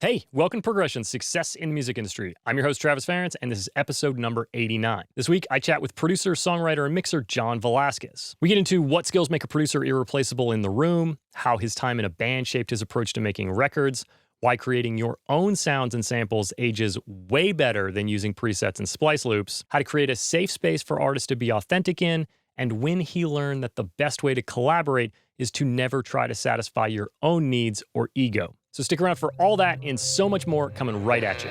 Hey, welcome to Progression Success in the Music Industry. I'm your host, Travis Ferentz, and this is episode number 89. This week, I chat with producer, songwriter, and mixer John Velasquez. We get into what skills make a producer irreplaceable in the room, how his time in a band shaped his approach to making records, why creating your own sounds and samples ages way better than using presets and splice loops, how to create a safe space for artists to be authentic in, and when he learned that the best way to collaborate is to never try to satisfy your own needs or ego. So stick around for all that and so much more coming right at you.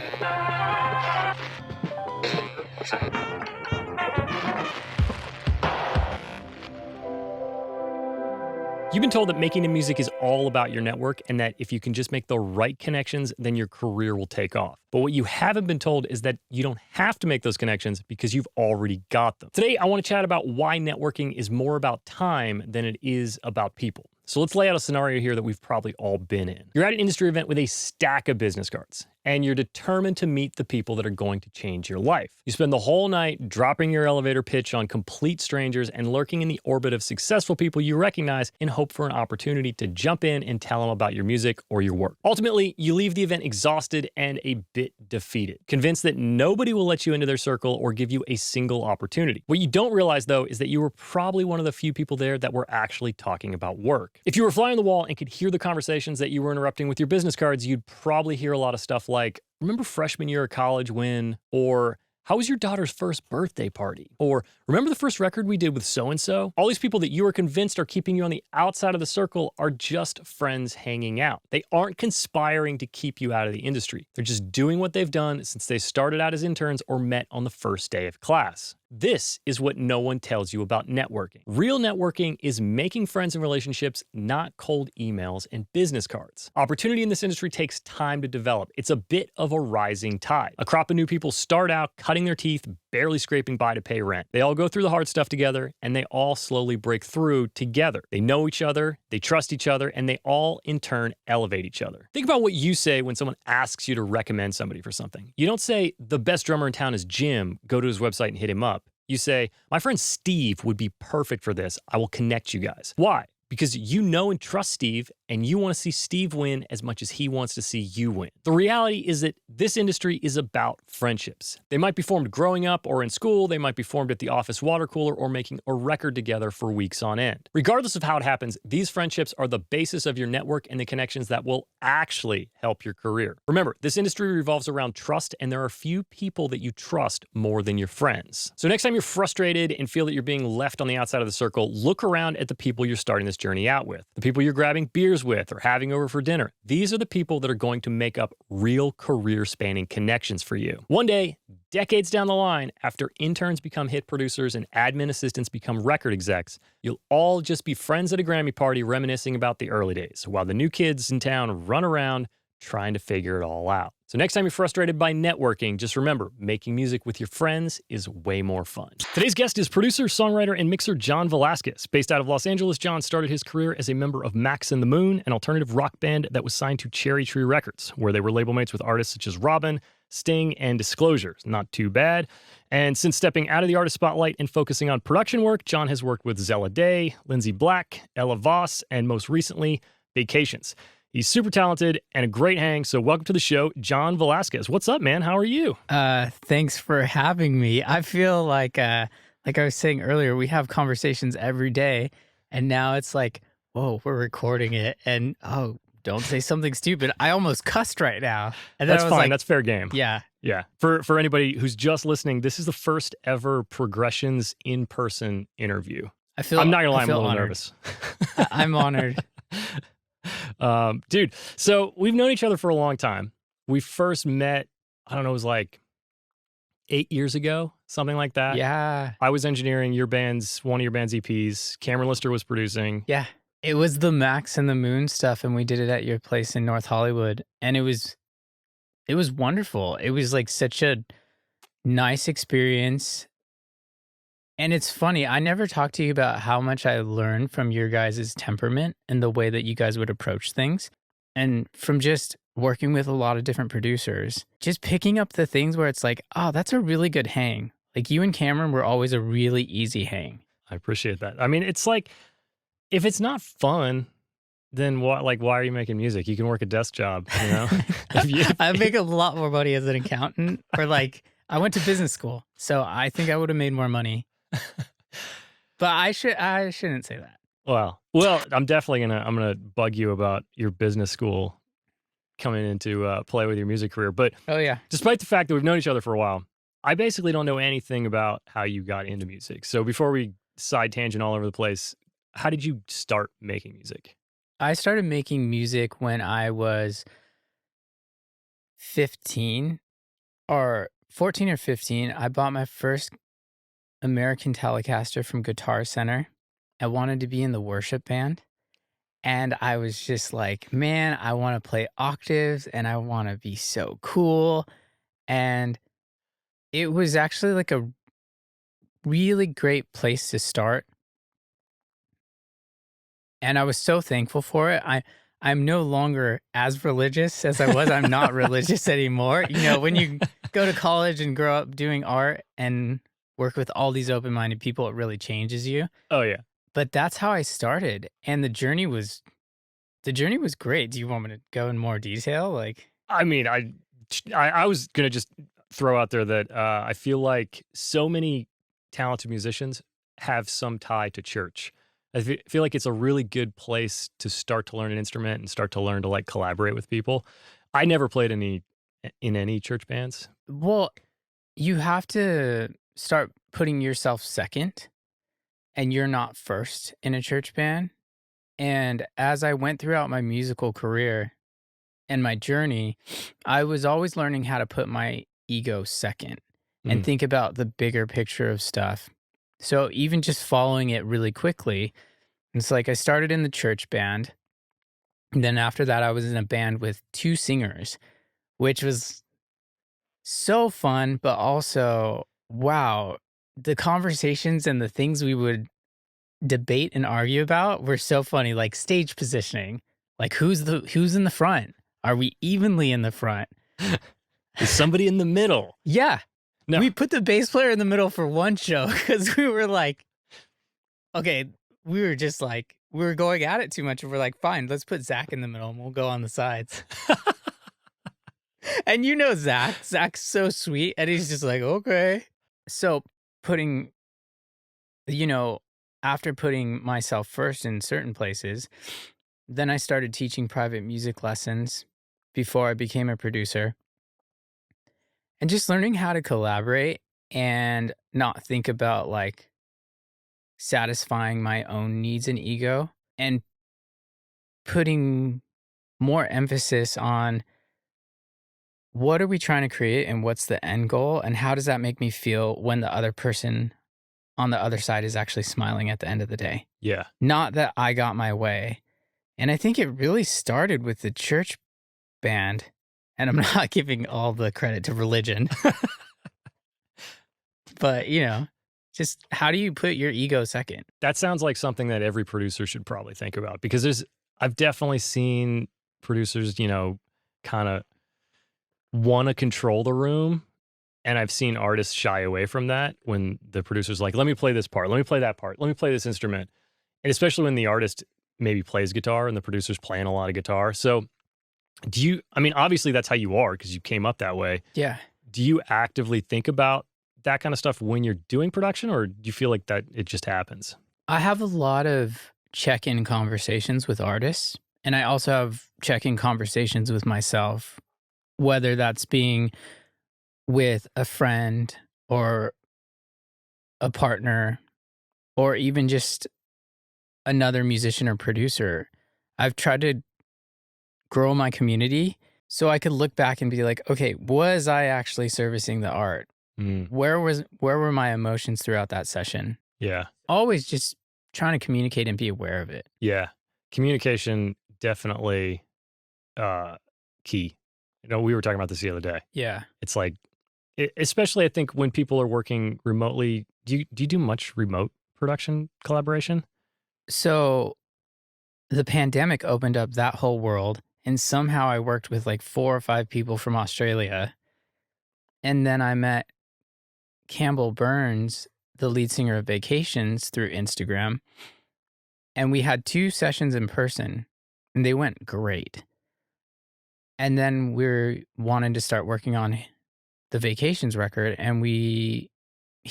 You've been told that making the music is all about your network and that if you can just make the right connections, then your career will take off. But what you haven't been told is that you don't have to make those connections because you've already got them. Today, I want to chat about why networking is more about time than it is about people. So let's lay out a scenario here that we've probably all been in. You're at an industry event with a stack of business cards, and you're determined to meet the people that are going to change your life. You spend the whole night dropping your elevator pitch on complete strangers and lurking in the orbit of successful people you recognize in hope for an opportunity to jump in and tell them about your music or your work. Ultimately, you leave the event exhausted and a bit defeated, convinced that nobody will let you into their circle or give you a single opportunity. What you don't realize, though, is that you were probably one of the few people there that were actually talking about work. If you were fly on the wall and could hear the conversations that you were interrupting with your business cards, you'd probably hear a lot of stuff like, remember freshman year of college when, or how was your daughter's first birthday party? Or remember the first record we did with so-and-so? All these people that you are convinced are keeping you on the outside of the circle are just friends hanging out. They aren't conspiring to keep you out of the industry. They're just doing what they've done since they started out as interns or met on the first day of class. This is what no one tells you about networking. Real networking is making friends and relationships, not cold emails and business cards. Opportunity in this industry takes time to develop. It's a bit of a rising tide. A crop of new people start out cutting their teeth, barely scraping by to pay rent. They all go through the hard stuff together, and they all slowly break through together. They know each other, they trust each other, and they all, in turn, elevate each other. Think about what you say when someone asks you to recommend somebody for something. You don't say, the best drummer in town is Jim, go to his website and hit him up. You say, my friend Steve would be perfect for this. I will connect you guys. Why? Because you know and trust Steve, and you want to see Steve win as much as he wants to see you win. The reality is that this industry is about friendships. They might be formed growing up or in school, they might be formed at the office water cooler or making a record together for weeks on end. Regardless of how it happens, these friendships are the basis of your network and the connections that will actually help your career. Remember, this industry revolves around trust, and there are few people that you trust more than your friends. So next time you're frustrated and feel that you're being left on the outside of the circle, look around at the people you're starting this journey out with, the people you're grabbing beers with or having over for dinner. These are the people that are going to make up real career-spanning connections for you. One day, decades down the line, after interns become hit producers and admin assistants become record execs, you'll all just be friends at a Grammy party reminiscing about the early days, while the new kids in town run around trying to figure it all out. So next time you're frustrated by networking, just remember, making music with your friends is way more fun. Today's guest is producer, songwriter, and mixer John Velasquez. Based out of Los Angeles, John started his career as a member of Max and the Moon, an alternative rock band that was signed to Cherrytree Records, where they were label mates with artists such as Robin, Sting, and Disclosure. Not too bad. And since stepping out of the artist spotlight and focusing on production work, John has worked with Zella, Lindsey Black, Ella Voss, and most recently, Vacations. He's super talented and a great hang, so welcome to the show, John Velasquez. What's up, man? How are you? Thanks for having me. I feel like I was saying earlier, we have conversations every day, and now it's like, whoa, we're recording it, and oh, don't say something stupid. I almost cussed right now. And that's fine. Like, that's fair game. Yeah. Yeah. For anybody who's just listening, this is the first ever Progressions in-person interview. I'm not gonna lie, I'm a little nervous. I'm honored. Dude, so we've known each other for a long time. We first met, I don't know, it was like 8 years ago, something like that. Yeah. I was engineering one of your band's EPs. Cameron Lister was producing. Yeah. It was the Max and the Moon stuff, and we did it at your place in North Hollywood. And it was wonderful. It was like such a nice experience. And it's funny, I never talked to you about how much I learned from your guys' temperament and the way that you guys would approach things. And from just working with a lot of different producers, just picking up the things where it's like, oh, that's a really good hang. Like you and Cameron were always a really easy hang. I appreciate that. I mean, it's like, if it's not fun, then what? Like, why are you making music? You can work a desk job, you know? If you- I make a lot more money as an accountant, or like I went to business school, so I think I would have made more money. But I shouldn't say that. well, I'm definitely I'm gonna bug you about your business school coming into play with your music career. But Oh yeah. despite the fact that we've known each other for a while, I basically don't know anything about how you got into music. So before we side tangent all over the place, how did you start making music? I started making music when I was 15 or 14 or 15. I bought my first American Telecaster from Guitar Center. I wanted to be in the worship band. And I was just like, man, I want to play octaves and I want to be so cool. And it was actually like a really great place to start. And I was so thankful for it. I'm no longer as religious as I was. I'm not religious anymore. You know, when you go to college and grow up doing art and work with all these open-minded people, it really changes you. Oh yeah. But that's how I started. And the journey was great. Do you want me to go in more detail? Like, I mean, I was gonna just throw out there that I feel like so many talented musicians have some tie to church. Feel like it's a really good place to start to learn an instrument and start to learn to like collaborate with people. I never played in any church bands. well, you have to start putting yourself second and you're not first in a church band. And as I went throughout my musical career and my journey, I was always learning how to put my ego second and Mm. think about the bigger picture of stuff. So even just following it really quickly, it's like I started in the church band. And then after that, I was in a band with two singers, which was so fun, but also, wow, the conversations and the things we would debate and argue about were so funny, like stage positioning. Like who's in the front? Are we evenly in the front? Is somebody in the middle? Yeah. No. We put the bass player in the middle for one show because we were like, okay, we were just like, we were going at it too much. And we're like, fine, let's put Zach in the middle and we'll go on the sides. And you know Zach's so sweet. And he's just like, okay. So putting, you know, after putting myself first in certain places, then I started teaching private music lessons before I became a producer and just learning how to collaborate and not think about like satisfying my own needs and ego and putting more emphasis on what are we trying to create and what's the end goal and how does that make me feel when the other person on the other side is actually smiling at the end of the day. Yeah. Not that I got my way. And I think it really started with the church band. And I'm not giving all the credit to religion, but you know, just how do you put your ego second? That sounds like something that every producer should probably think about because I've definitely seen producers, you know, kind of want to control the room. And I've seen artists shy away from that when the producer's like, let me play this part, let me play that part, let me play this instrument. And especially when the artist maybe plays guitar and the producer's playing a lot of guitar. So I mean, obviously that's how you are because you came up that way. Yeah. Do you actively think about that kind of stuff when you're doing production or do you feel like that it just happens? I have a lot of check-in conversations with artists, and I also have check-in conversations with myself, whether that's being with a friend or a partner or even just another musician or producer. I've tried to grow my community so I could look back and be like, okay, was I actually servicing the art? Mm, Where were my emotions throughout that session? yeah. Always just trying to communicate and be aware of it. Yeah. Communication definitely key. You know, we were talking about this the other day. Yeah. It's like, especially I think when people are working remotely, do you do much remote production collaboration? So the pandemic opened up that whole world, and somehow I worked with like 4 or 5 people from Australia. And then I met Campbell Burns, the lead singer of Vacations, through Instagram. And we had 2 sessions in person. and they went great. And then we're wanting to start working on the Vacations record, and he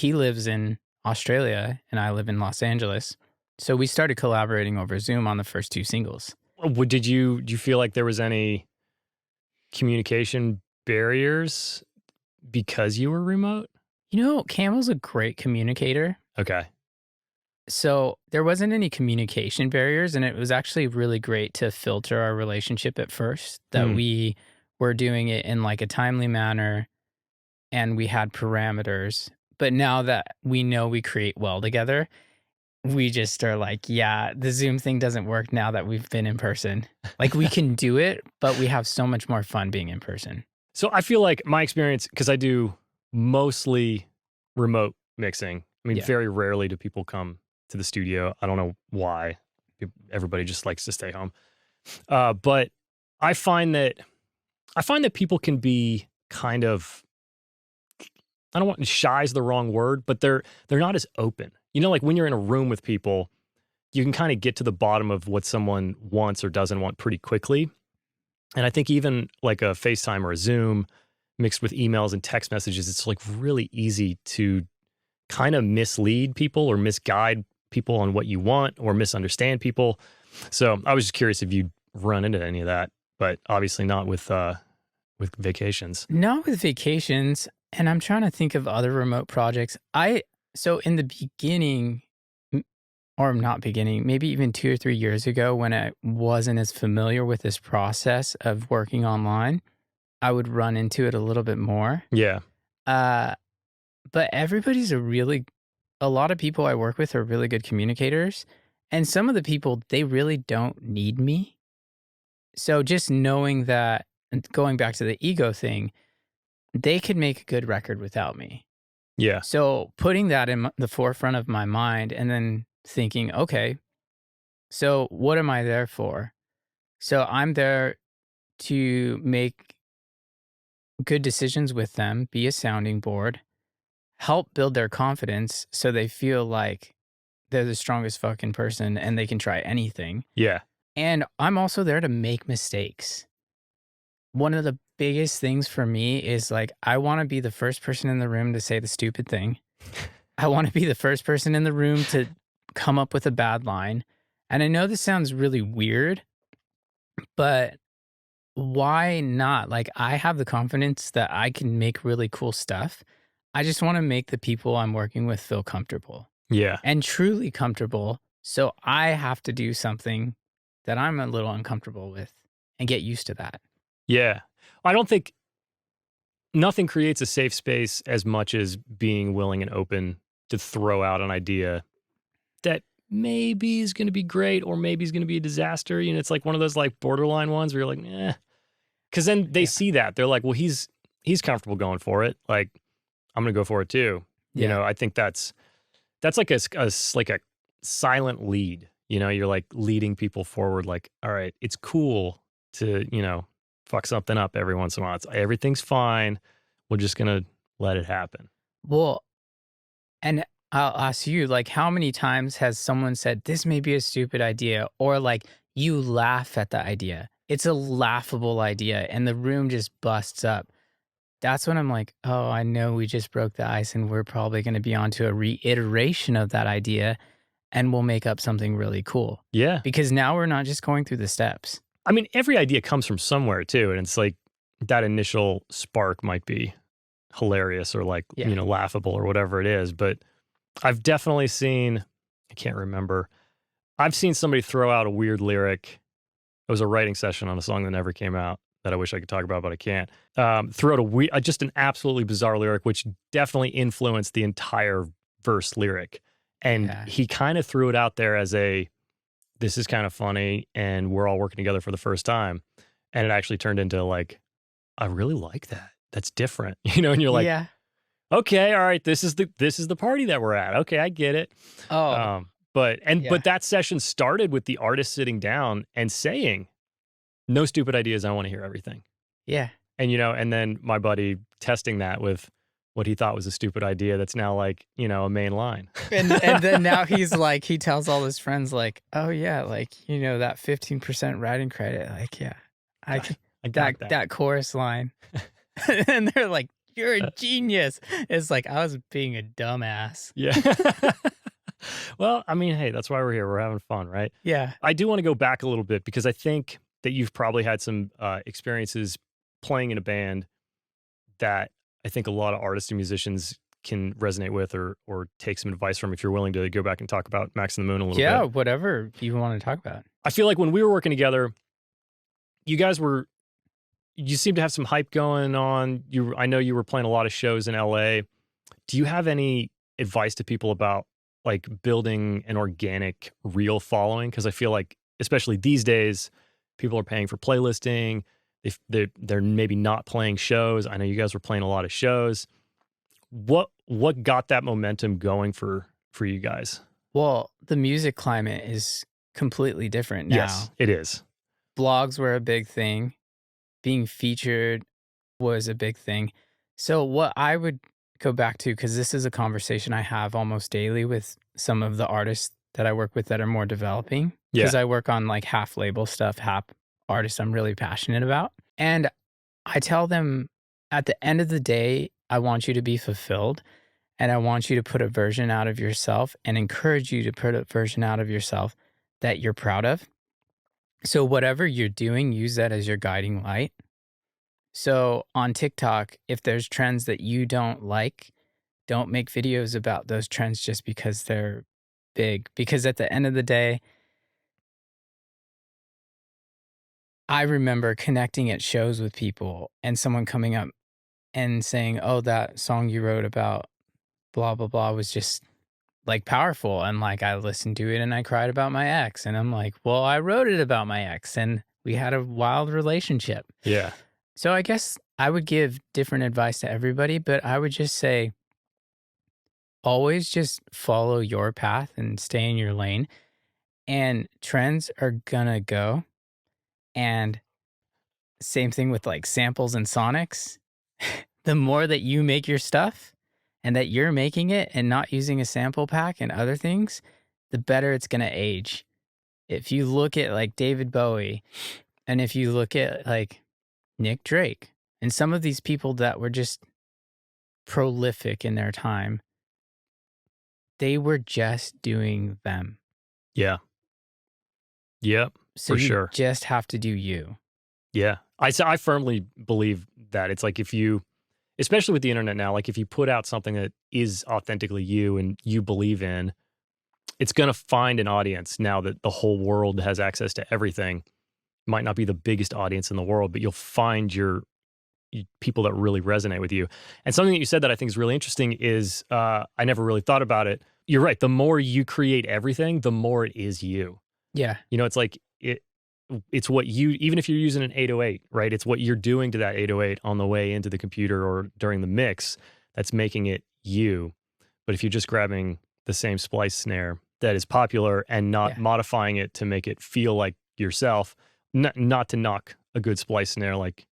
lives in Australia and I live in Los Angeles. So we started collaborating over Zoom on the first 2 singles. Do you feel like there was any communication barriers because you were remote? You know, Camel's a great communicator. Okay. So there wasn't any communication barriers, and it was actually really great to filter our relationship at first, that we were doing it in like a timely manner and we had parameters. But now that we know we create well together, we just are like, yeah, the Zoom thing doesn't work now that we've been in person. Like we can do it, but we have so much more fun being in person. So I feel like my experience, because I do mostly remote mixing. I mean, very rarely do people come to the studio. I don't know why. Everybody just likes to stay home. But I find that people can be kind of, I don't want, shy is the wrong word, but they're not as open. You know, like when you're in a room with people, you can kind of get to the bottom of what someone wants or doesn't want pretty quickly. And I think even like a FaceTime or a Zoom mixed with emails and text messages, it's like really easy to kind of mislead people or misguide people on what you want or misunderstand people. So I was just curious if you'd run into any of that, but obviously not with Vacations. Not with Vacations. And I'm trying to think of other remote projects. So in the beginning, or not beginning, maybe even 2 or 3 years ago when I wasn't as familiar with this process of working online, I would run into it a little bit more. Yeah. But everybody's a lot of people I work with are really good communicators. And some of the people, they really don't need me. So just knowing that, and going back to the ego thing, they could make a good record without me. Yeah. So putting that in the forefront of my mind and then thinking, okay, so what am I there for? So I'm there to make good decisions with them, be a sounding board, help build their confidence so they feel like they're the strongest fucking person and they can try anything. Yeah. And I'm also there to make mistakes. One of the biggest things for me is like, I want to be the first person in the room to say the stupid thing. I want to be the first person in the room to come up with a bad line. And I know this sounds really weird, but why not? Like, I have the confidence that I can make really cool stuff. I just want to make the people I'm working with feel comfortable. Yeah. And truly comfortable. So I have to do something that I'm a little uncomfortable with and get used to that. Yeah. I don't think nothing creates a safe space as much as being willing and open to throw out an idea that maybe is going to be great or maybe is going to be a disaster. You know, it's like one of those like borderline ones where you're like, eh. Because then they see that. They're like, well, he's comfortable going for it. Like, I'm going to go for it too. You know, I think that's like a silent lead. You know, you're like leading people forward like, all right, it's cool to, you know, fuck something up every once in a while. Everything's fine. We're just going to let it happen. Well, and I'll ask you, like, how many times has someone said, this may be a stupid idea, or like you laugh at the idea? It's a laughable idea and the room just busts up. That's when I'm like, oh, I know we just broke the ice and we're probably going to be onto a reiteration of that idea and we'll make up something really cool. Yeah. Because now we're not just going through the steps. I mean, every idea comes from somewhere too. And it's like that initial spark might be hilarious or like, you know, laughable or whatever it is. But I've definitely seen, I can't remember, I've seen somebody throw out a weird lyric. It was a writing session on a song that never came out that I wish I could talk about, but I can't. Throw out just an absolutely bizarre lyric, which definitely influenced the entire verse lyric. And he kind of threw it out there as this is kind of funny and we're all working together for the first time. And it actually turned into like, I really like that. That's different. You know, and you're like, okay, all right, this is the party that we're at. Okay, I get it. But that session started with the artist sitting down and saying, no stupid ideas, I want to hear everything. Yeah. And, you know, and then my buddy testing that with, what he thought was a stupid idea that's now like, you know, a main line. And then now he's like, he tells all his friends like, oh yeah, like, you know, that 15% writing credit, like, yeah, I got that. that chorus line. And they're like, you're a genius. It's like, I was being a dumbass. Yeah. Well, I mean, hey, that's why we're here. We're having fun, right? Yeah. I do want to go back a little bit because I think that you've probably had some experiences playing in a band that I think a lot of artists and musicians can resonate with or take some advice from if you're willing to go back and talk about Max and the Moon a little bit. Yeah, whatever you want to talk about. I feel like when we were working together, you seem to have some hype going on. I know you were playing a lot of shows in LA. Do you have any advice to people about like building an organic, real following? Because I feel like, especially these days, people are paying for playlisting. They're maybe not playing shows. I know you guys were playing a lot of shows. What got that momentum going for you guys? Well, the music climate is completely different now. Yes, it is. Blogs were a big thing. Being featured was a big thing. So what I would go back to, because this is a conversation I have almost daily with some of the artists that I work with that are more developing. Because I work on like half label stuff, half artists I'm really passionate about. And I tell them at the end of the day, I want you to be fulfilled and I want you to put a version out of yourself and encourage you to put a version out of yourself that you're proud of. So whatever you're doing, use that as your guiding light. So on TikTok, if there's trends that you don't like, don't make videos about those trends just because they're big. Because at the end of the day, I remember connecting at shows with people and someone coming up and saying, oh, that song you wrote about blah, blah, blah was just like powerful. And like, I listened to it and I cried about my ex. And I'm like, well, I wrote it about my ex and we had a wild relationship. Yeah. So I guess I would give different advice to everybody, but I would just say, always just follow your path and stay in your lane. And trends are gonna go. And same thing with like samples and sonics. The more that you make your stuff and that you're making it and not using a sample pack and other things, the better it's going to age. If you look at like David Bowie and if you look at like Nick Drake and some of these people that were just prolific in their time, they were just doing them. Yeah. Yep. So for you sure. just have to do you. Yeah. I firmly believe that it's like if you, especially with the internet now, like if you put out something that is authentically you and you believe in, it's going to find an audience now that the whole world has access to everything. Might not be the biggest audience in the world, but you'll find people that really resonate with you. And something that you said that I think is really interesting is I never really thought about it. You're right. The more you create everything, the more it is you. Yeah. You know, it's like it's what you, even if you're using an 808, right? It's what you're doing to that 808 on the way into the computer or during the mix that's making it you. But if you're just grabbing the same splice snare that is popular and not modifying it to make it feel like yourself, not to knock a good splice snare, like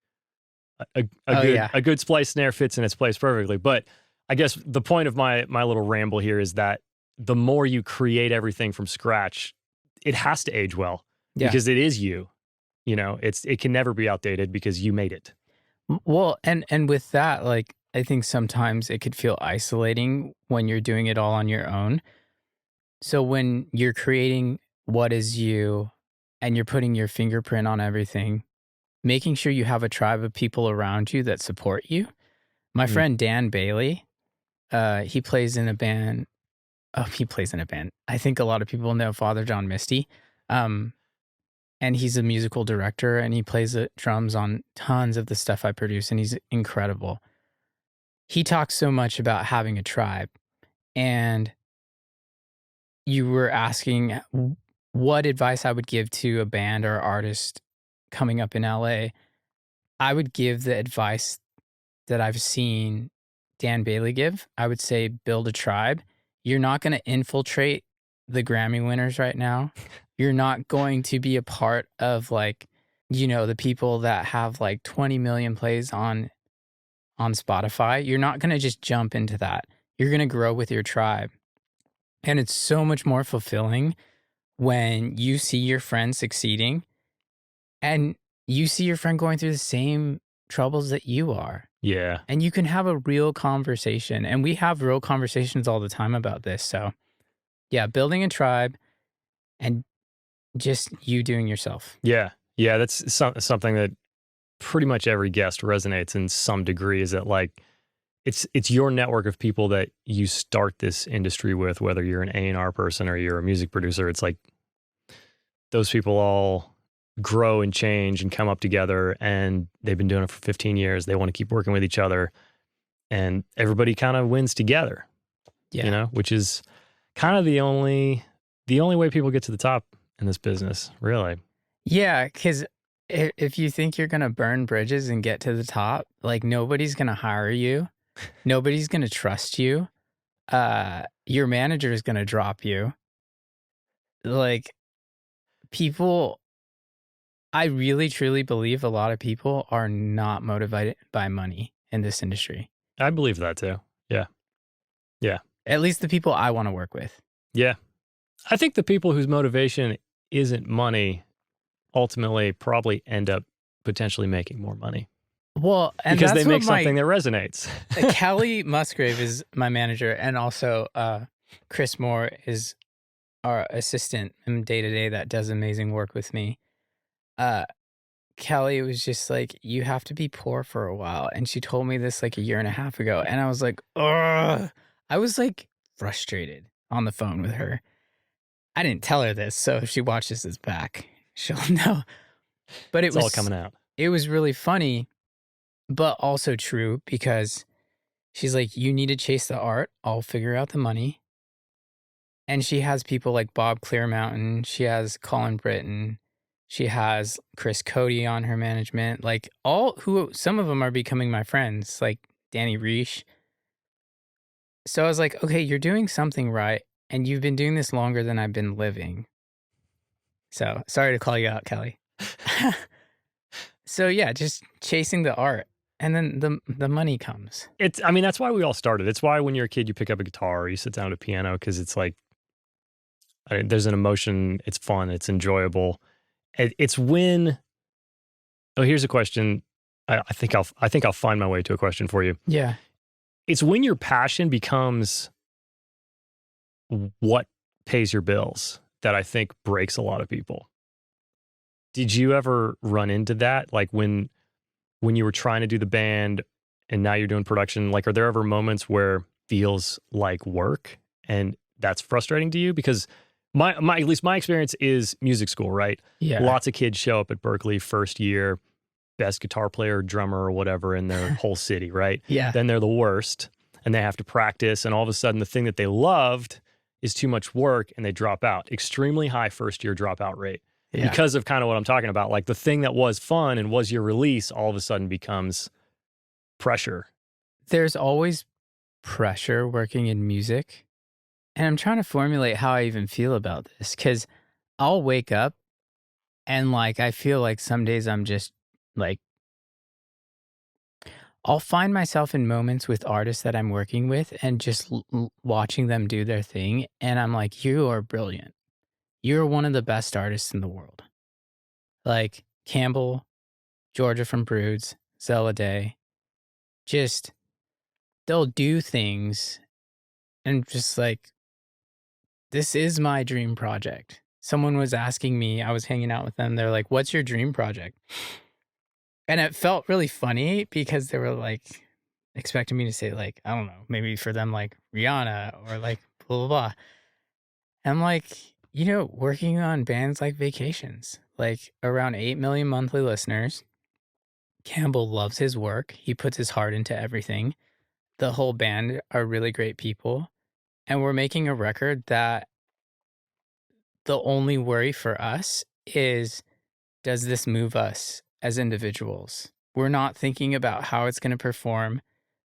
a good splice snare fits in its place perfectly. But I guess the point of my little ramble here is that the more you create everything from scratch, it has to age well. Yeah. Because it is you, you know, it can never be outdated because you made it. Well, and with that, like, I think sometimes it could feel isolating when you're doing it all on your own. So when you're creating what is you and you're putting your fingerprint on everything, making sure you have a tribe of people around you that support you. My friend Dan Bailey, he plays in a band. Oh, he plays in a band. I think a lot of people know Father John Misty. And he's a musical director and he plays the drums on tons of the stuff I produce and he's incredible. He talks so much about having a tribe. And you were asking what advice I would give to a band or artist coming up in LA. I would give the advice that I've seen Dan Bailey give. I would say build a tribe. You're not going to infiltrate the Grammy winners right now. You're not going to be a part of like, you know, the people that have like 20 million plays on on Spotify, you're not going to just jump into that. You're going to grow with your tribe. And it's so much more fulfilling when you see your friend succeeding and you see your friend going through the same troubles that you are. Yeah. And you can have a real conversation. And we have real conversations all the time about this. So, yeah, building a tribe and just you doing yourself. Yeah. Yeah. That's something that pretty much every guest resonates in some degree, is that like it's your network of people that you start this industry with, whether you're an A&R person or you're a music producer. It's like those people all grow and change and come up together, and they've been doing it for 15 years. They want to keep working with each other, and everybody kind of wins together. Yeah. You know, which is kind of the only way people get to the top in this business, really. Yeah, because if you think you're going to burn bridges and get to the top, like nobody's going to hire you. Nobody's going to trust you. Your manager is going to drop you. Like people, I really truly believe a lot of people are not motivated by money in this industry. I believe that too. Yeah. Yeah. At least the people I want to work with. Yeah. I think the people whose motivation isn't money ultimately probably end up potentially making more money. Well, and because that's they make what something that resonates. Callie Musgrave is my manager, and also Chris Moore is our assistant in day-to-day that does amazing work with me. Callie was just like, you have to be poor for a while. And she told me this like a year and a half ago. And I was like, ugh. I was like frustrated on the phone with her. I didn't tell her this, so if she watches this back, she'll know. But It's all coming out. It was really funny, but also true, because she's like, you need to chase the art. I'll figure out the money. And she has people like Bob Clearmountain. She has Colin Britton. She has Chris Cody on her management. Like some of them are becoming my friends, like Danny Reish. So I was like, okay, you're doing something right. And you've been doing this longer than I've been living. So sorry to call you out, Kelly. So yeah, just chasing the art. And then the money comes. I mean, that's why we all started. It's why when you're a kid, you pick up a guitar or you sit down at a piano, because it's like, there's an emotion. It's fun. It's enjoyable. It's when. Oh, here's a question. I think I'll find my way to a question for you. Yeah. It's when your passion becomes what pays your bills that I think breaks a lot of people. Did you ever run into that? Like when you were trying to do the band and now you're doing production, like, are there ever moments where it feels like work and that's frustrating to you? Because at least my experience is music school, right? Yeah. Lots of kids show up at Berklee first year, best guitar player, drummer, or whatever in their whole city, right? Yeah. Then they're the worst and they have to practice. And all of a sudden the thing that they loved is too much work and they drop out. Extremely high first year dropout rate. Yeah. Because of kind of what I'm talking about. Like the thing that was fun and was your release all of a sudden becomes pressure. There's always pressure working in music. And I'm trying to formulate how I even feel about this, because I'll wake up and like I feel like some days I'm just like, I'll find myself in moments with artists that I'm working with and just watching them do their thing. And I'm like, you are brilliant. You're one of the best artists in the world. Like Campbell, Georgia from Broods, Zella Day, just they'll do things and just like, this is my dream project. Someone was asking me, I was hanging out with them. They're like, what's your dream project? And it felt really funny because they were like expecting me to say like, I don't know, maybe for them like Rihanna or like blah, blah, blah. I'm like, working on bands like Vacations, like around 8 million monthly listeners. Campbell loves his work. He puts his heart into everything. The whole band are really great people. And we're making a record that the only worry for us is, does this move us as individuals? We're not thinking about how it's going to perform.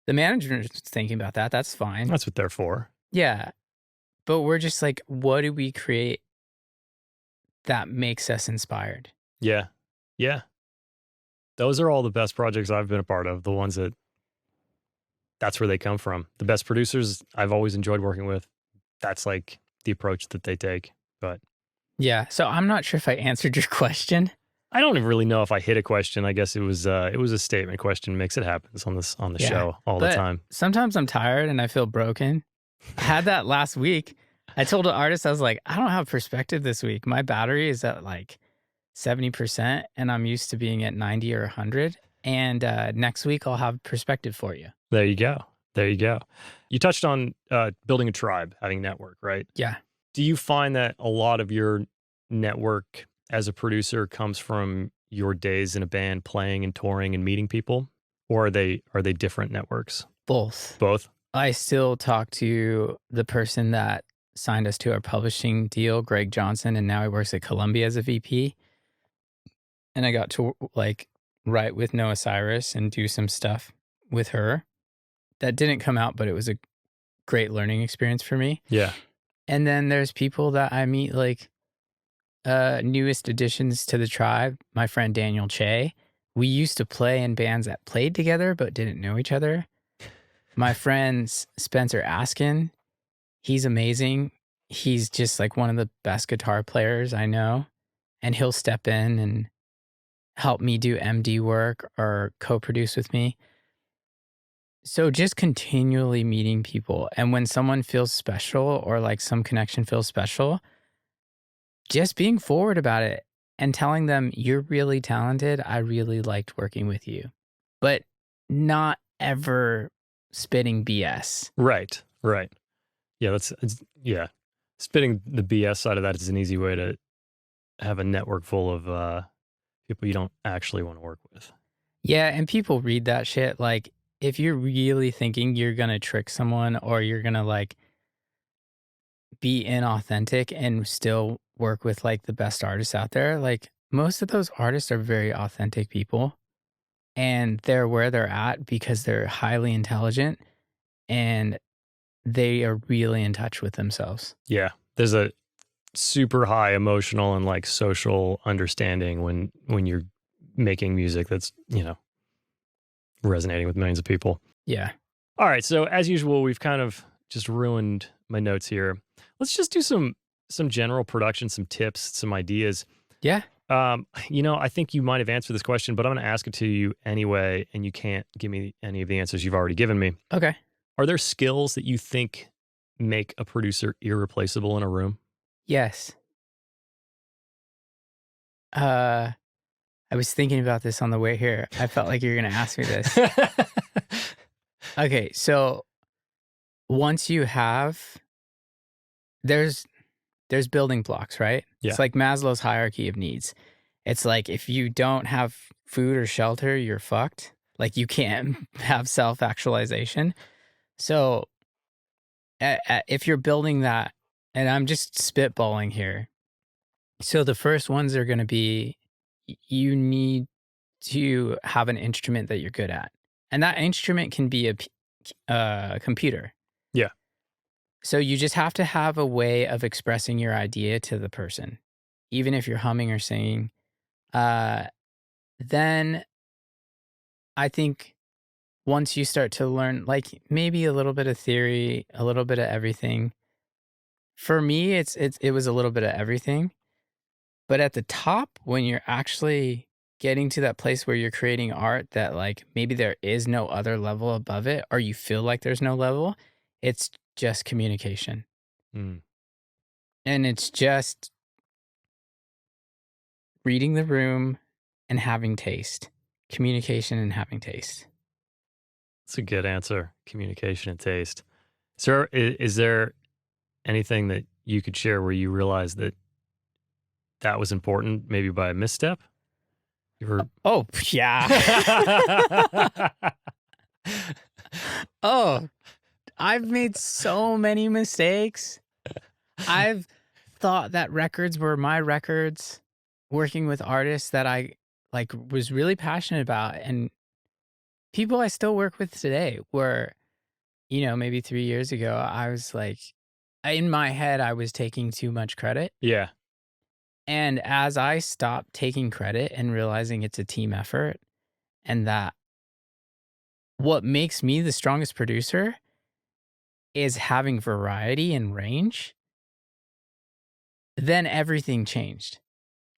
The manager's thinking about that. That's fine. That's what they're for. Yeah. But we're just like, what do we create that makes us inspired? Yeah. Yeah. Those are all the best projects I've been a part of. The ones that that's where they come from. The best producers I've always enjoyed working with, that's like the approach that they take. But Yeah. So I'm not sure if I answered your question. I don't even really know if I hit a question. I guess it was a statement question mix. It happens on the show all the time. Sometimes I'm tired and I feel broken. I had that last week. I told an artist, I was like, I don't have perspective this week. My battery is at like 70% and I'm used to being at 90 or 100. And next week I'll have perspective for you. There you go. There you go. You touched on building a tribe, having network, right? Yeah. Do you find that a lot of your network as a producer comes from your days in a band playing and touring and meeting people? Or are they different networks? Both. Both? I still talk to the person that signed us to our publishing deal, Greg Johnson, and now he works at Columbia as a VP. And I got to like write with Noah Cyrus and do some stuff with her. That didn't come out, but it was a great learning experience for me. Yeah. And then there's people that I meet, like newest additions to the tribe. My friend Daniel Che. We used to play in bands that played together but didn't know each other. My friend Spencer Askin, he's amazing. He's just like one of the best guitar players I know. And he'll step in and help me do MD work or co-produce with me. So just continually meeting people. And when someone feels special or like some connection feels special, just being forward about it and telling them, you're really talented. I really liked working with you. But not ever spitting BS. Right. Yeah, spitting the BS side of that is an easy way to have a network full of people you don't actually want to work with. Yeah, and people read that shit. Like, if you're really thinking you're going to trick someone or you're going to like be inauthentic and still work with like the best artists out there, like most of those artists are very authentic people and they're where they're at because they're highly intelligent and they are really in touch with themselves. Yeah. There's a super high emotional and like social understanding when you're making music that's, resonating with millions of people. Yeah. All right. So as usual, we've kind of just ruined my notes here. Let's just do some general production, some tips, some ideas. Yeah. I think you might have answered this question, but I'm going to ask it to you anyway, and you can't give me any of the answers you've already given me. Okay. Are there skills that you think make a producer irreplaceable in a room? Yes. I was thinking about this on the way here. I felt like you were going to ask me this. Okay, so once you have, there's building blocks, right? Yeah. It's like Maslow's hierarchy of needs. It's like if you don't have food or shelter, you're fucked. Like you can't have self-actualization. So if you're building that, and I'm just spitballing here. So the first ones are going to be, you need to have an instrument that you're good at. And that instrument can be a computer. Yeah. So you just have to have a way of expressing your idea to the person, even if you're humming or singing. Then I think once you start to learn, like maybe a little bit of theory, a little bit of everything. For me, it was a little bit of everything. But at the top, when you're actually getting to that place where you're creating art that like maybe there is no other level above it, or you feel like there's no level, it's just communication. Mm. And it's just reading the room and having taste. Communication and having taste. That's a good answer. Communication and taste. Sir, is there anything that you could share where you realized that was important, maybe by a misstep? Oh, yeah. Oh, I've made so many mistakes. I've thought that records were my records, working with artists that I like was really passionate about, and people I still work with today were, maybe 3 years ago, I was like, in my head, I was taking too much credit. Yeah. And as I stopped taking credit and realizing it's a team effort and that what makes me the strongest producer is having variety and range. Then everything changed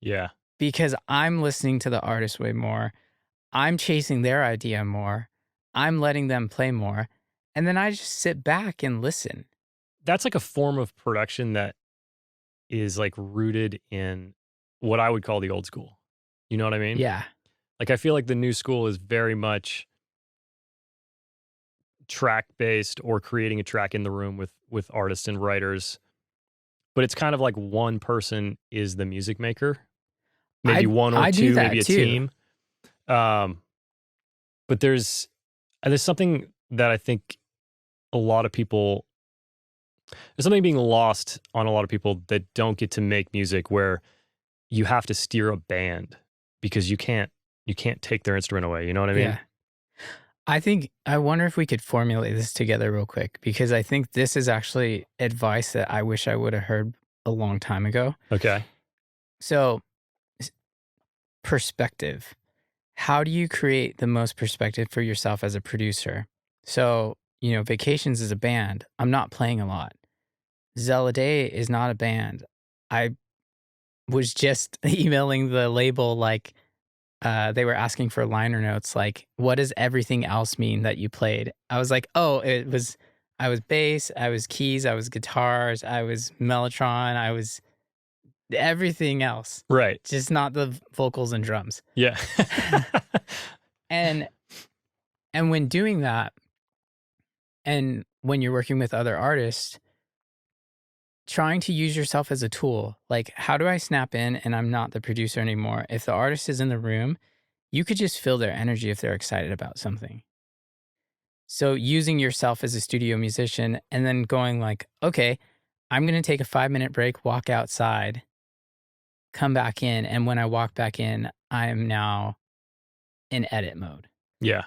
Yeah. because I'm listening to the artist way more. I'm chasing their idea more. I'm letting them play more. And then I just sit back and listen. That's like a form of production that is like rooted in what I would call the old school. You know what I mean? Yeah. Like I feel like the new school is very much track based or creating a track in the room with artists and writers, but it's kind of like one person is the music maker, maybe one or I do two, that maybe a too. team. Um, but there's something that I think a lot of people there's something being lost on a lot of people that don't get to make music where you have to steer a band because you can't take their instrument away. You know what I mean? Yeah. I wonder if we could formulate this together real quick because I think this is actually advice that I wish I would have heard a long time ago. Okay. So, s- perspective. How do you create the most perspective for yourself as a producer? So, Vacations is a band. I'm not playing a lot. Zella Day is not a band. I was just emailing the label like they were asking for liner notes like, what does everything else mean that you played? I was like, oh, I was bass, I was keys, I was guitars, I was mellotron, I was everything else, Right. just not the vocals and drums. Yeah. And when doing that, and when you're working with other artists, trying to use yourself as a tool, like how do I snap in and I'm not the producer anymore? If the artist is in the room, you could just feel their energy if they're excited about something. So using yourself as a studio musician and then going like, okay, I'm going to take a 5-minute break, walk outside, come back in. And when I walk back in, I am now in edit mode. Yeah.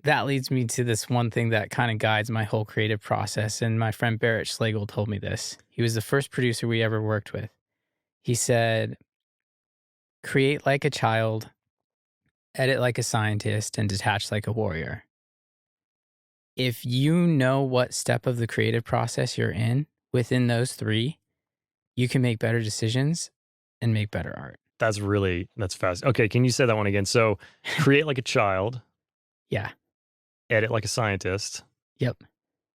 That leads me to this one thing that kind of guides my whole creative process. And my friend Barrett Schlegel told me this. He was the first producer we ever worked with. He said, create like a child, edit like a scientist, and detach like a warrior. If you know what step of the creative process you're in within those three, you can make better decisions and make better art. That's fast. Okay, can you say that one again? So, create like a child, Yeah. edit like a scientist, Yep.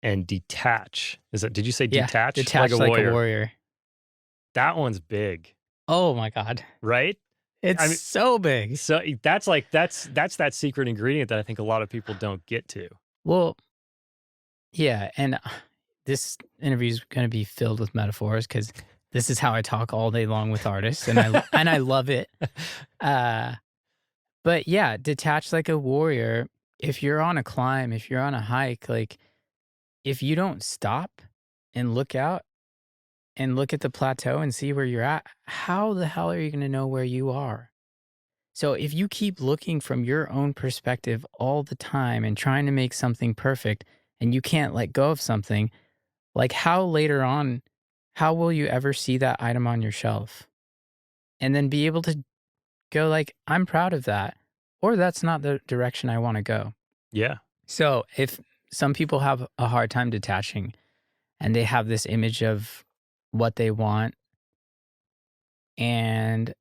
and detach. Did you say Yeah. detach? Detach like a warrior. That one's big, Oh my God. right? It's I mean, so big. so that's that secret ingredient that I think a lot of people don't get to. Well, yeah. And this interview is going to be filled with metaphors because this is how I talk all day long with artists, and I love it. But yeah, detach like a warrior. If you're on a climb, if you're on a hike, like if you don't stop and look out and look at the plateau and see where you're at, how the hell are you going to know where you are? So if you keep looking from your own perspective all the time and trying to make something perfect and you can't let go of something, like how later on, how will you ever see that item on your shelf? And then be able to go like, I'm proud of that, or that's not the direction I want to go. Yeah. So if some people have a hard time detaching and they have this image of what they want, and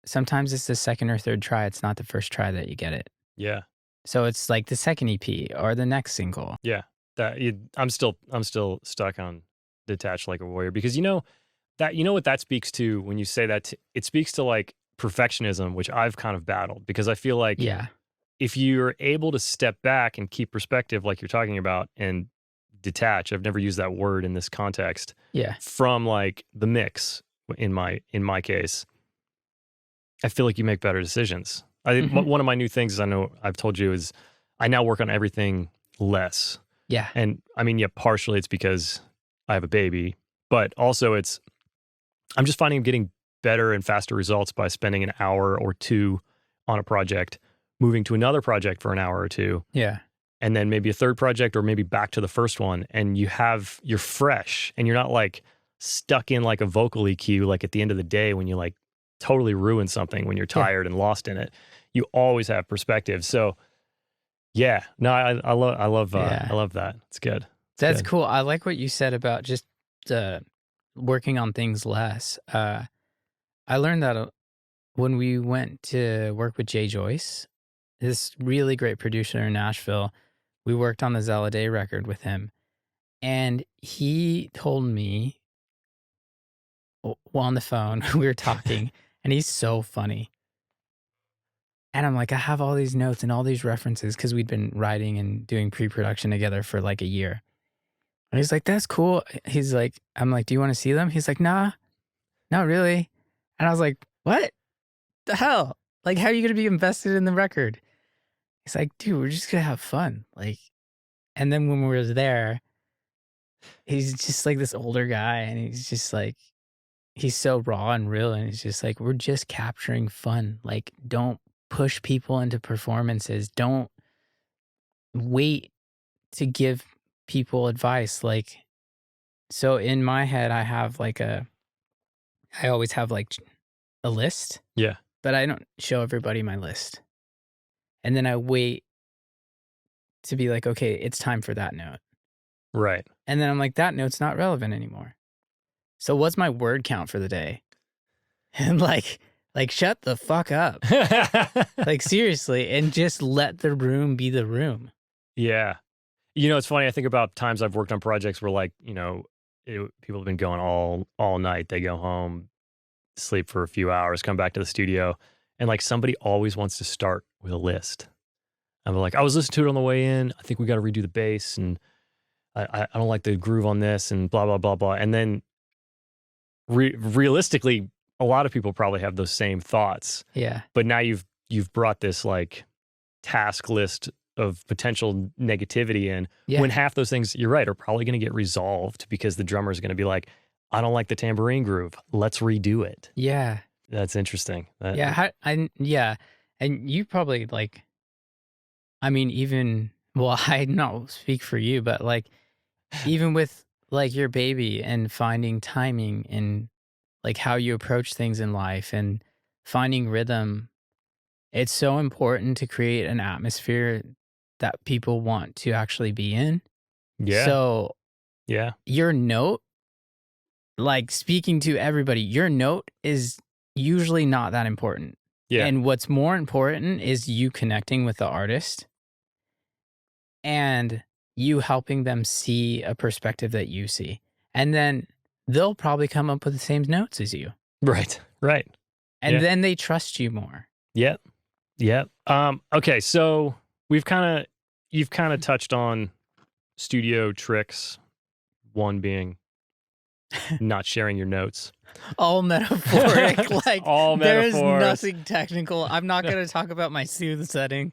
sometimes it's the second or third try, it's not the first try that you get it. Yeah. So it's like the second EP or the next single. Yeah. I'm still stuck on detach like a warrior because what that speaks to when you say that it speaks to like perfectionism, which I've kind of battled because I feel like Yeah. if you're able to step back and keep perspective like you're talking about and detach, I've never used that word in this context, Yeah. from like the mix in my case, I feel like you make better decisions. Mhm. One of my new things is I know I've told you is I now work on everything less. Yeah. And I mean, yeah, partially it's because I have a baby, but also I'm just finding I'm getting better and faster results by spending an hour or two on a project, moving to another project for an hour or two, Yeah. and then maybe a third project or maybe back to the first one. And you're fresh and you're not like stuck in like a vocal EQ, like at the end of the day when you like totally ruin something when you're Yeah. tired and lost in it. You always have perspective. So Yeah. No, I love Yeah. I love that. It's good. It's That's good. cool. I like what you said about just working on things less. I learned that when we went to work with Jay Joyce, this really great producer in Nashville. We worked on the Zella Day record with him, and he told me on the phone, we were talking, and he's so funny. And I'm like, I have all these notes and all these references because we'd been writing and doing pre-production together for like a year. And he's like, that's cool. He's like, I'm like, do you want to see them? He's like, nah, not really. And I was like, what the hell? Like, how are you going to be invested in the record? He's like, dude, we're just going to have fun. Like, and then when we were there, he's just like this older guy. And he's just like, he's so raw and real. And he's just like, we're just capturing fun. Like, don't push people into performances. Don't wait to give people advice. Like, so in my head, I always have like a list, Yeah. but I don't show everybody my list. And then I wait to be like, okay, it's time for that note. Right. And then I'm like, that note's not relevant anymore. So what's my word count for the day? And like shut the fuck up. Like seriously, and just let the room be the room. Yeah. You know, it's funny. I think about times I've worked on projects where, like, you know, people have been going all night. They go home, sleep for a few hours, come back to the studio, and like somebody always wants to start with a list. I'm like, I was listening to it on the way in. I think we got to redo the bass, and I don't like the groove on this, and blah blah blah blah. And then realistically, a lot of people probably have those same thoughts. Yeah. But now you've brought this like task list of potential negativity in, when half those things, you're right, are probably going to get resolved because the drummer is going to be like, I don't like the tambourine groove. Let's redo it. Yeah. That's interesting. Yeah. And you probably like, I mean, even, well, I don't speak for you, but like, even with like your baby and finding timing and like how you approach things in life and finding rhythm, it's so important to create an atmosphere that people want to actually be in. Yeah. So yeah. your note, like speaking to everybody, your note is usually not that important. Yeah. And what's more important is you connecting with the artist and you helping them see a perspective that you see. And then they'll probably come up with the same notes as you. Right. Right. And then they trust you more. Yep. Yep. Okay. So you've kind of touched on studio tricks. One being not sharing your notes. All metaphoric. Like all metaphors. There's nothing technical. I'm not going to talk about my soothe setting.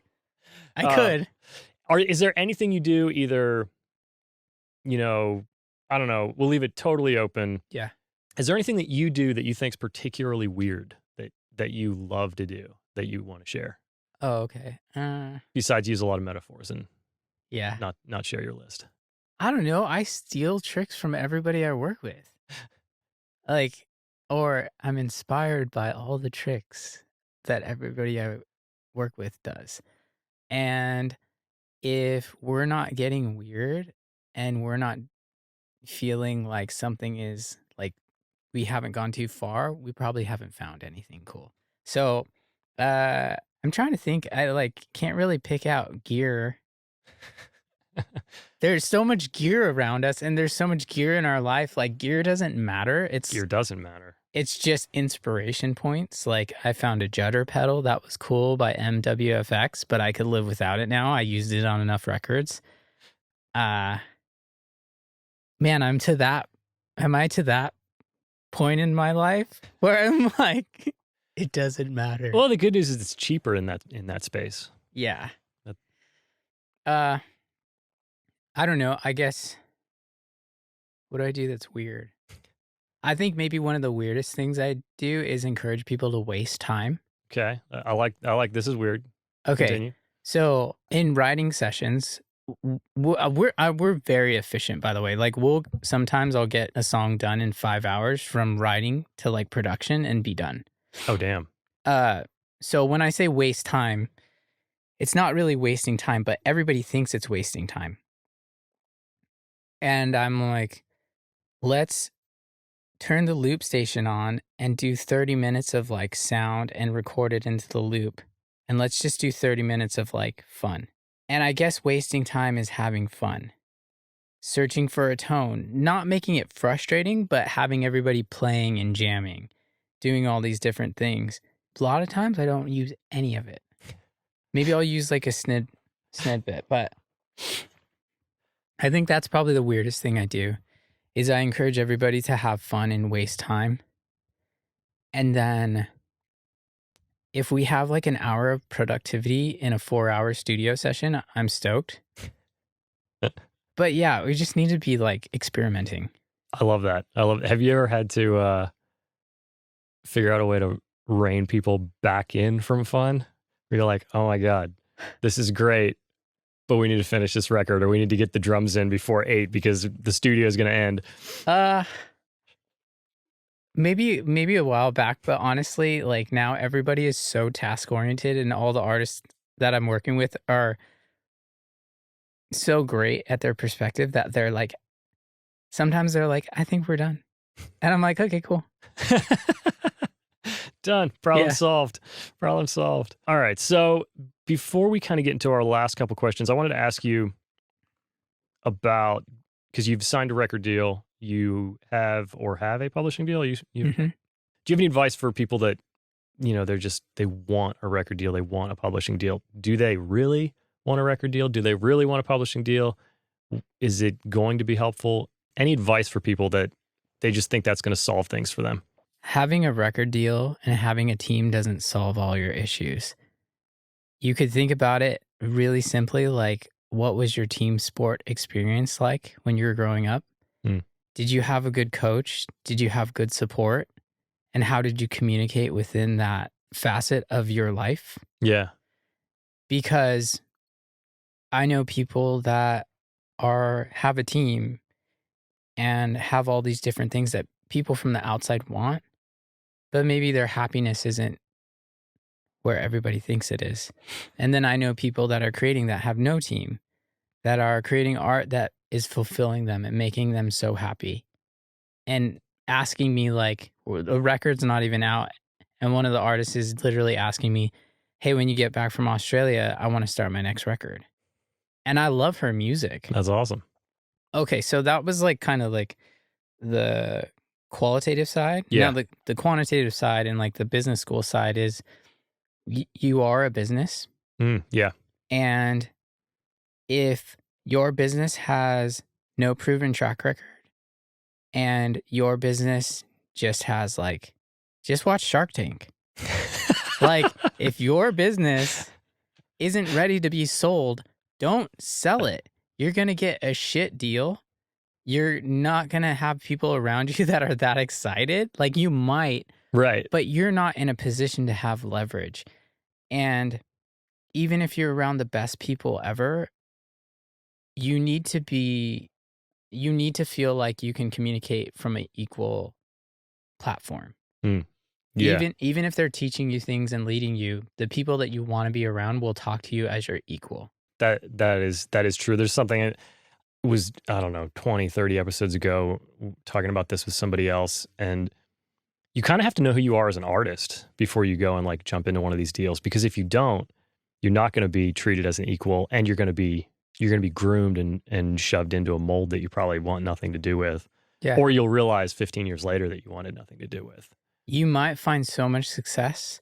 I could. Is there anything you do either, you know, I don't know, we'll leave it totally open. Yeah. Is there anything that you do that you think's particularly weird that you love to do that you want to share? Oh, okay. Besides use a lot of metaphors and not share your list. I don't know. I steal tricks from everybody I work with. Like, or I'm inspired by all the tricks that everybody I work with does. And if we're not getting weird and we're not feeling like something is like we haven't gone too far, we probably haven't found anything cool. So, I'm trying to think. I like can't really pick out gear. There's so much gear around us and there's so much gear in our life. Like gear doesn't matter. Gear doesn't matter. It's just inspiration points. Like I found a judder pedal that was cool by MWFX, but I could live without it now. I used it on enough records. Man, am I to that point in my life where I'm like, it doesn't matter. Well, the good news is it's cheaper in that space. Yeah. I don't know. I guess, what do I do that's weird? I think maybe one of the weirdest things I do is encourage people to waste time. Okay. I like this is weird. Okay. Continue. So in writing sessions, we're very efficient, by the way. Like sometimes I'll get a song done in 5 hours from writing to like production and be done. Oh, damn. So when I say waste time, it's not really wasting time, but everybody thinks it's wasting time. And I'm like, let's turn the loop station on and do 30 minutes of like sound and record it into the loop. And let's just do 30 minutes of like fun. And I guess wasting time is having fun, searching for a tone, not making it frustrating, but having everybody playing and jamming, doing all these different things. A lot of times I don't use any of it. Maybe I'll use like a snid bit, but I think that's probably the weirdest thing I do is I encourage everybody to have fun and waste time. And then if we have like an hour of productivity in a 4-hour studio session, I'm stoked. But yeah, we just need to be like experimenting. I love that. Have you ever had to figure out a way to rein people back in from fun? Where you're like, oh my God, this is great, but we need to finish this record, or we need to get the drums in before 8 because the studio is going to end. Maybe a while back, but honestly, like now everybody is so task oriented, and all the artists that I'm working with are so great at their perspective that they're like, sometimes they're like, I think we're done. And I'm like, okay, cool. Done. Problem solved. Problem solved. All right. So before we kind of get into our last couple questions, I wanted to ask you about, because you've signed a record deal, you have a publishing deal. Do you have any advice for people that, you know, they want a record deal, they want a publishing deal? Do they really want a record deal? Do they really want a publishing deal? Is it going to be helpful? Any advice for people that they just think that's going to solve things for them? Having a record deal and having a team doesn't solve all your issues. You could think about it really simply, like, what was your team sport experience like when you were growing up? Did you have a good coach? Did you have good support? And how did you communicate within that facet of your life? Yeah. Because I know people that have a team and have all these different things that people from the outside want, but maybe their happiness isn't where everybody thinks it is. And then I know people that are creating that have no team, that are creating art that is fulfilling them and making them so happy. And asking me, like, the record's not even out, and one of the artists is literally asking me, hey, when you get back from Australia, I want to start my next record. And I love her music. That's awesome. Okay, so that was like kind of like the qualitative side. Yeah. Now the quantitative side and like the business school side is you are a business. Yeah. And if your business has no proven track record and your business just has like, just watch Shark Tank. Like, if your business isn't ready to be sold, don't sell it. You're going to get a shit deal. You're not going to have people around you that are that excited. Like, you might, right, but you're not in a position to have leverage. And even if you're around the best people ever, you need to feel like you can communicate from an equal platform. Yeah. Even if they're teaching you things and leading you, the people that you want to be around will talk to you as your equal. That is true. There's something, it was, I don't know, 20, 30 episodes ago, talking about this with somebody else, and you kind of have to know who you are as an artist before you go and like jump into one of these deals, because if you don't, you're not going to be treated as an equal, and you're going to be groomed and shoved into a mold that you probably want nothing to do with. Yeah. Or you'll realize 15 years later that you wanted nothing to do with. You might find so much success,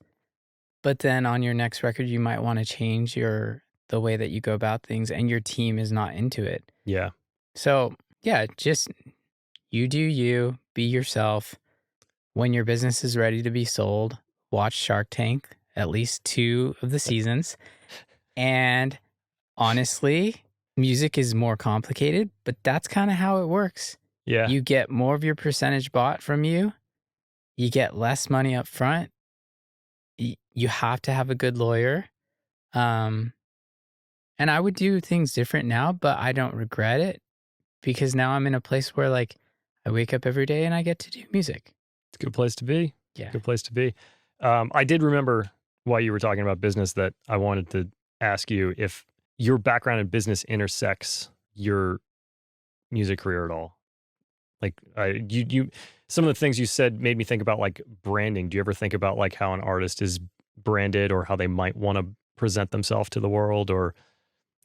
but then on your next record, you might want to change the way that you go about things, and your team is not into it. Yeah. So yeah, just you do you, be yourself. When your business is ready to be sold, watch Shark Tank, at least 2 of the seasons. And honestly, music is more complicated, but that's kind of how it works. Yeah. You get more of your percentage bought from you. You get less money up front. You have to have a good lawyer. And I would do things different now, but I don't regret it, because now I'm in a place where like I wake up every day and I get to do music. It's a good place to be. Yeah. Good place to be. I did remember while you were talking about business that I wanted to ask you if your background in business intersects your music career at all. Like you some of the things you said made me think about like branding. Do you ever think about like how an artist is branded or how they might want to present themselves to the world? Or,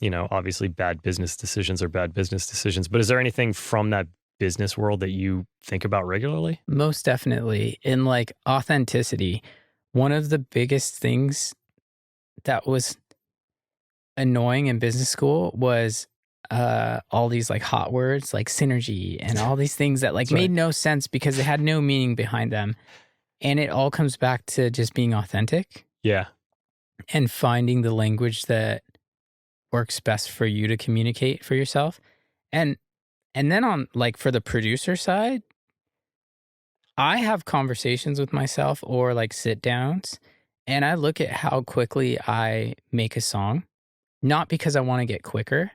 obviously bad business decisions are bad business decisions, but is there anything from that business world that you think about regularly? Most definitely. In like authenticity, one of the biggest things that was annoying in business school was all these like hot words like synergy and all these things that like That's right. made no sense because they had no meaning behind them. And it all comes back to just being authentic Yeah. and finding the language that works best for you to communicate for yourself. And then on like for the producer side, I have conversations with myself or like sit downs and I look at how quickly I make a song, not because I want to get quicker,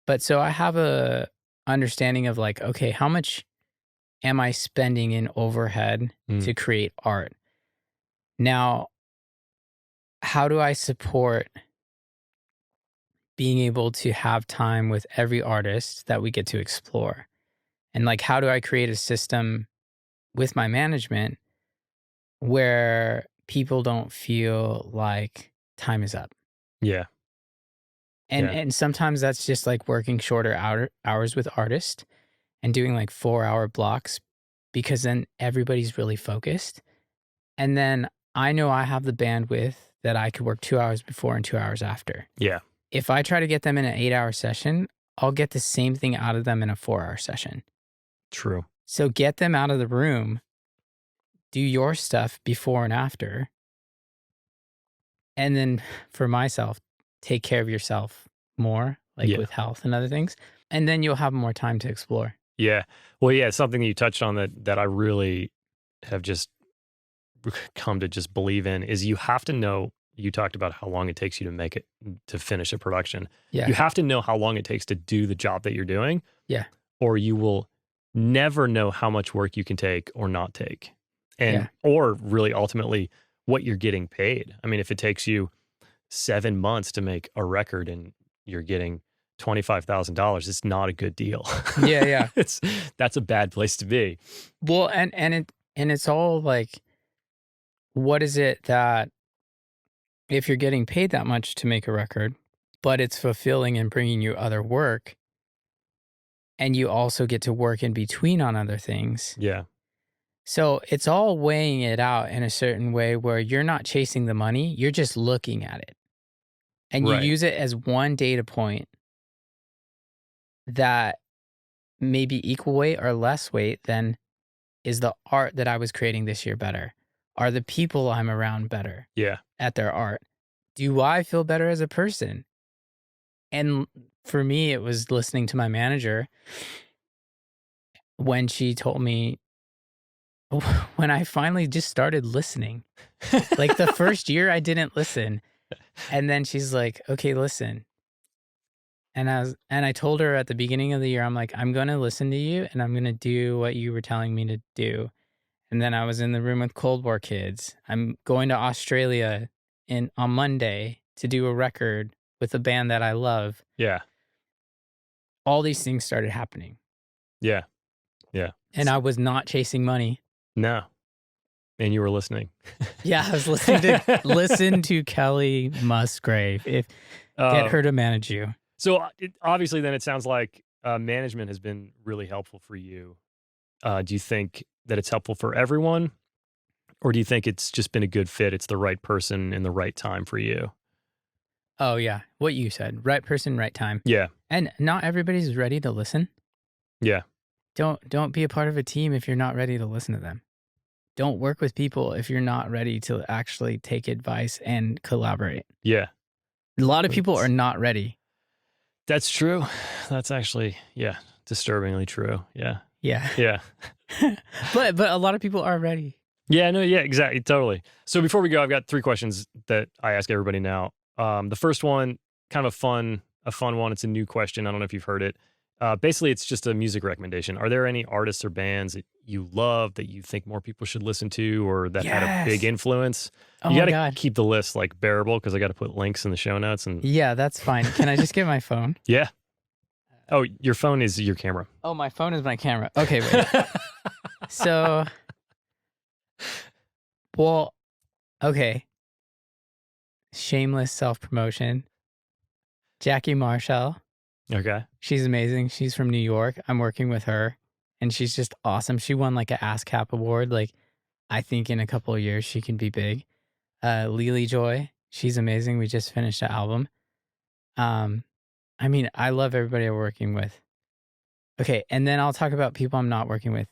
but so I have a understanding of like, okay, how much am I spending in overhead to create art? Now, how do I support being able to have time with every artist that we get to explore? And like, how do I create a system with my management where people don't feel like time is up? Yeah. And sometimes that's just like working shorter hours with artists and doing like 4-hour blocks because then everybody's really focused. And then I know I have the bandwidth that I could work 2 hours before and 2 hours after. Yeah. If I try to get them in an 8-hour session, I'll get the same thing out of them in a 4-hour session. True. So get them out of the room, do your stuff before and after. And then for myself, take care of yourself more, like with health and other things. And then you'll have more time to explore. Yeah. Well, yeah, something that you touched on that I really have just come to just believe in is you have to know, you talked about how long it takes you to finish a production. Yeah. You have to know how long it takes to do the job that you're doing. Yeah. Or you will never know how much work you can take or not take. Or really ultimately what you're getting paid. I mean, if it takes you 7 months to make a record and you're getting $25,000, it's not a good deal. Yeah. That's a bad place to be. Well, and it's all like, what is it that if you're getting paid that much to make a record, but it's fulfilling and bringing you other work, and you also get to work in between on other things. Yeah. So it's all weighing it out in a certain way where you're not chasing the money, you're just looking at it. And you use it as one data point that may be equal weight or less weight than is the art that I was creating this year better? Are the people I'm around better at their art? Do I feel better as a person? And for me, it was listening to my manager when she told me, when I finally just started listening. Like the first year I didn't listen. And then she's like, okay, listen. And I told her at the beginning of the year, I'm like, I'm going to listen to you and I'm going to do what you were telling me to do. And then I was in the room with Cold War kids. I'm going to Australia on Monday to do a record with a band that I love. Yeah. All these things started happening. Yeah. Yeah. And I was not chasing money. No. And you were listening. Yeah, I was listening to listen to Kelly Musgrave. Get her to manage you. So obviously then it sounds like management has been really helpful for you. Do you think that it's helpful for everyone? Or do you think it's just been a good fit? It's the right person in the right time for you? Oh, yeah. What you said. Right person, right time. Yeah. And not everybody's ready to listen. Yeah. Don't be a part of a team if you're not ready to listen to them. Don't work with people if you're not ready to actually take advice and collaborate. Yeah. A lot of people are not ready. That's true. That's actually, disturbingly true. Yeah. Yeah. Yeah. But a lot of people are ready. Yeah, no, yeah, exactly. Totally. So before we go, I've got 3 questions that I ask everybody now. The first one, kind of a fun one. It's a new question. I don't know if you've heard it. Basically, it's just a music recommendation. Are there any artists or bands that you love that you think more people should listen to or that had a big influence? Oh You my got to God. keep the list like bearable because I got to put links in the show notes. And Yeah, that's fine. Can I just get my phone? yeah. Oh, your phone is your camera. Oh, my phone is my camera. Okay, wait. So, well, okay. Shameless self-promotion. Jackie Marshall. Okay. She's amazing. She's from New York. I'm working with her, and she's just awesome. She won like an ASCAP award. Like, I think in a couple of years she can be big. Lily Joy. She's amazing. We just finished an album. I mean, I love everybody I'm working with. Okay, and then I'll talk about people I'm not working with.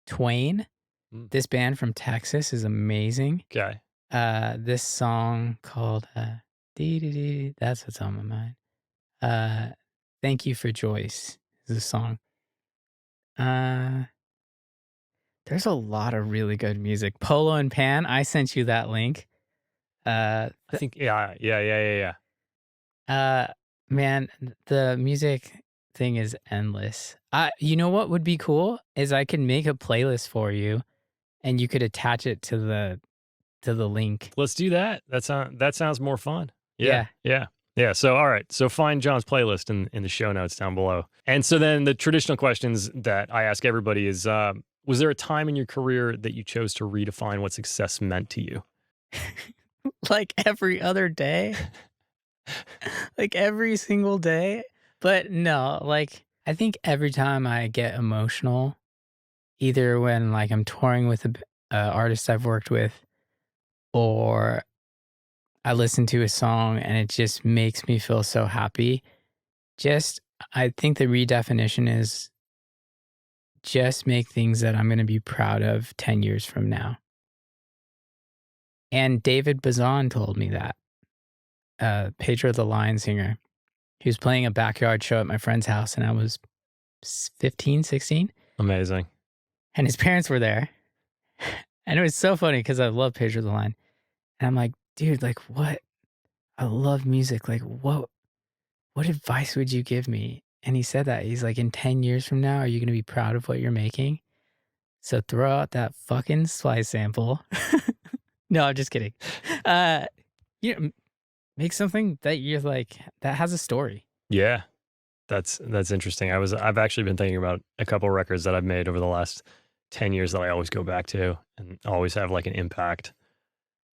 Twain. This band from Texas is amazing. Okay. This song called that's what's on my mind. Thank You for Joyce is the song. There's a lot of really good music. Polo and Pan, I sent you that link. I think yeah. Man, the music thing is endless. You know what would be cool is I could make a playlist for you and you could attach it to the link. Let's do that. That sounds more fun. Yeah. So, all right. So find John's playlist in the show notes down below. And so then the traditional questions that I ask everybody is, was there a time in your career that you chose to redefine what success meant to you? Like every other day? Like every single day? But no, like I think every time I get emotional, either when like I'm touring with an artist I've worked with, or I listen to a song and it just makes me feel so happy. I think the redefinition is just make things that I'm going to be proud of 10 years from now. And David Bazan told me that. Pedro the Lion singer. He was playing a backyard show at my friend's house and I was 15, 16. Amazing. And his parents were there. And it was so funny because I love Pedro the Lion. And I'm like, dude, like what? I love music. Like what advice would you give me? And he said that. He's like, in 10 years from now, are you going to be proud of what you're making? So throw out that fucking splice sample. No, I'm just kidding. Make something that you're like, that has a story. Yeah. That's interesting. I've actually been thinking about a couple of records that I've made over the last 10 years that I always go back to and always have like an impact.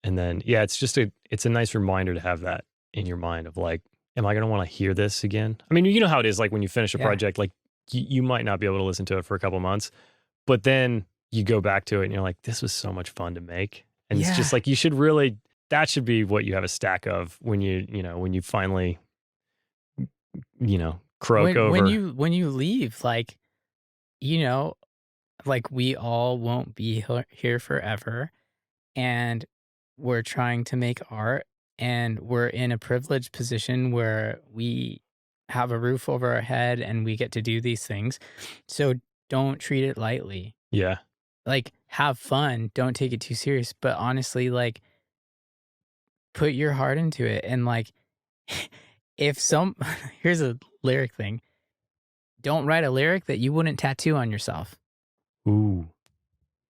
And then, yeah, it's a nice reminder to have that in your mind of like, am I going to want to hear this again? I mean, you know how it is like when you finish a project, like you might not be able to listen to it for a couple months, but then you go back to it and you're like, this was so much fun to make. And it's just like, that should be what you have a stack of when you finally, croak over. When you leave, like, like we all won't be here forever. And we're trying to make art and we're in a privileged position where we have a roof over our head and we get to do these things. So don't treat it lightly. Yeah. Like have fun. Don't take it too serious. But honestly, like put your heart into it. And like, here's a lyric thing. Don't write a lyric that you wouldn't tattoo on yourself. Ooh.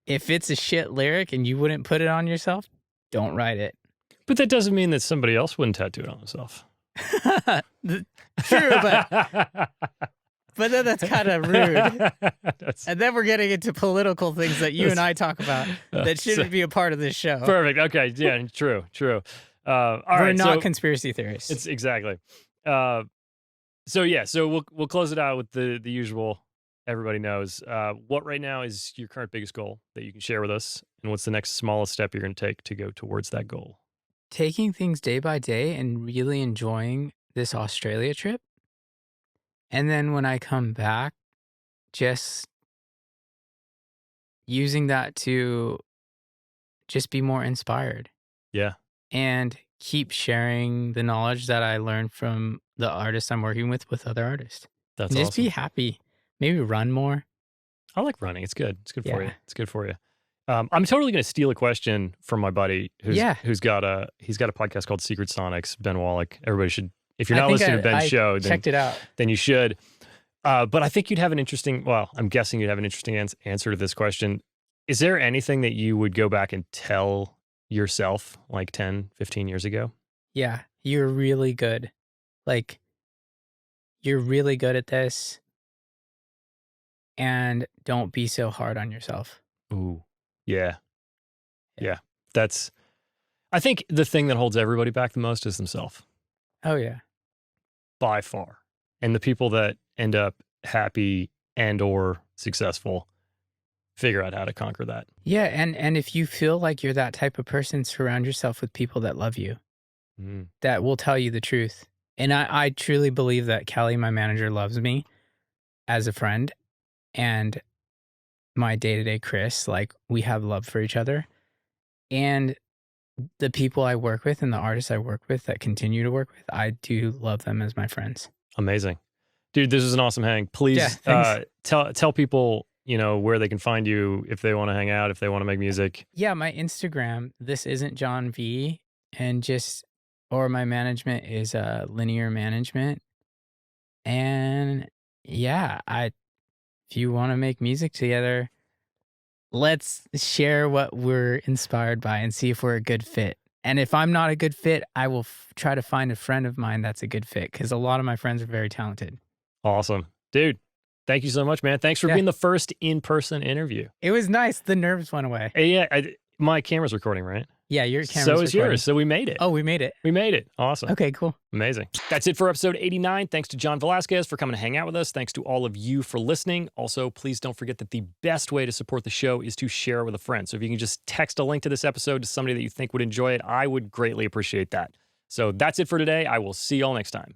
If it's a shit lyric and you wouldn't put it on yourself, don't write it. But that doesn't mean that somebody else wouldn't tattoo it on themselves. True, but then that's kind of rude. And then we're getting into political things that you and I talk about that shouldn't be a part of this show. Perfect. Okay. Yeah. True. We're not conspiracy theorists. It's exactly. So we'll close it out with the usual. Everybody knows. What right now is your current biggest goal that you can share with us, and what's the next smallest step you're going to take to go towards that goal? Taking things day by day and really enjoying this Australia trip. And then when I come back, just using that to just be more inspired. Yeah. And keep sharing the knowledge that I learned from the artists I'm working with other artists. That's and just awesome. be happy. Maybe run more. I like running. It's good. It's good for you. It's good for you. I'm totally going to steal a question from my buddy who's got a podcast called Secret Sonics, Ben Wallach. Everybody should, if you're not listening to Ben's show, checked it out. Then you should. But I think you'd have an interesting, well, I'm guessing you'd have an interesting answer to this question. Is there anything that you would go back and tell yourself like 10, 15 years ago? Yeah, you're really good. Like, you're really good at this, and don't be so hard on yourself. Ooh, yeah. Yeah. Yeah. That's, I think the thing that holds everybody back the most is themselves Oh, yeah. by far. And the people that end up happy and or successful figure out how to conquer that. Yeah, and if you feel like you're that type of person, surround yourself with people that love you, Mm. that will tell you the truth. And I truly believe that Kelly, my manager, loves me as a friend, and my day-to-day Chris, like, we have love for each other. And the people I work with and the artists I work with that continue to work with, I do love them as my friends. Amazing. Dude, this is an awesome hang. Yeah, Please thanks. tell people, where they can find you if they want to hang out, if they want to make music. Yeah, my Instagram, this isn't John V, and or my management is Linear Management. And yeah, if you want to make music together, let's share what we're inspired by and see if we're a good fit. And if I'm not a good fit, I will try to find a friend of mine that's a good fit, because a lot of my friends are very talented. Awesome. Dude, thank you so much, man. Thanks for Yeah. being the first in-person interview. It was nice. The nerves went away. Hey, yeah, my camera's recording, right? Yeah, your camera's So is recording. yours. So we made it. Oh, we made it. We made it. Awesome. Okay, cool. Amazing. That's it for episode 89. Thanks to John Velasquez for coming to hang out with us. Thanks to all of you for listening. Also, please don't forget that the best way to support the show is to share with a friend. So if you can just text a link to this episode to somebody that you think would enjoy it, I would greatly appreciate that. So that's it for today. I will see y'all next time.